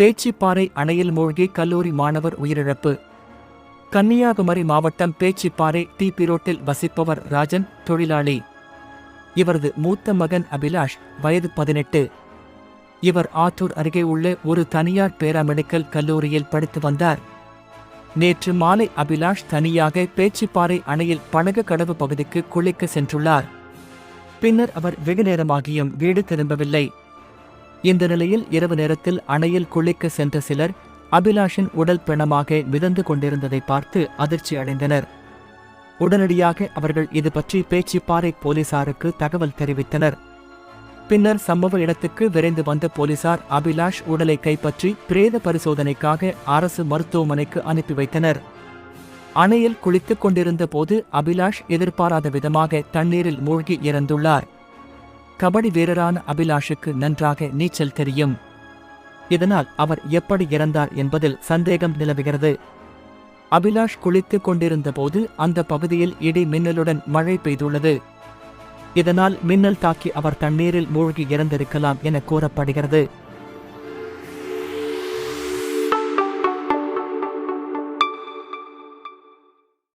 பேச்சிப்பாறை அணையில் மூழ்கி கல்லூரி மாணவர் உயிரிழப்பு. கன்னியாகுமரி மாவட்டம் பேச்சிப்பாறை டிபி ரோட்டில் வசிப்பவர் ராஜன், தொழிலாளி. இவரது மூத்த மகன் அபிலாஷ், வயது 18. இவர் ஆத்தூர் அருகே உள்ள ஒரு தனியார் பேராமெடிக்கல் கல்லூரியில் படித்து வந்தார். நேற்று மாலை அபிலாஷ் தனியாக பேச்சிப்பாறை அணையில் படகு கடவு பகுதிக்கு குளிக்க சென்றுள்ளார். பின்னர் அவர் வெகு நேரமாகியும் வீடு திரும்பவில்லை. இந்த நிலையில் இரவு நேரத்தில் அணையில் குளிக்க சென்ற சிலர் அபிலாஷின் உடல் பிணமாக மிதந்து கொண்டிருந்ததை பார்த்து அதிர்ச்சி அடைந்தனர். உடனடியாக அவர்கள் இது பற்றி பேச்சிப்பாறை போலீசாருக்கு தகவல் தெரிவித்தனர். பின்னர் சம்பவ இடத்துக்கு விரைந்து வந்த போலீசார் அபிலாஷ் உடலை கைப்பற்றி பிரேத பரிசோதனைக்காக அரசு மருத்துவமனைக்கு அனுப்பி வைத்தனர். அணையில் குளித்துக் கொண்டிருந்த போது அபிலாஷ் எதிர்பாராத விதமாக தண்ணீரில் மூழ்கி இறந்துள்ளார். கபடி வீரரான அபிலாஷுக்கு நன்றாக நீச்சல் தெரியும். இதனால் அவர் எப்படி இறந்தார் என்பதில் சந்தேகம் நிலவுகிறது. அபிலாஷ் குளித்துக் கொண்டிருந்த போது அந்த பகுதியில் இடி மின்னலுடன் மழை பெய்துள்ளது. இதனால் மின்னல் தாக்கி அவர் தண்ணீரில் மூழ்கி இறந்திருக்கலாம் என கூறப்படுகிறது.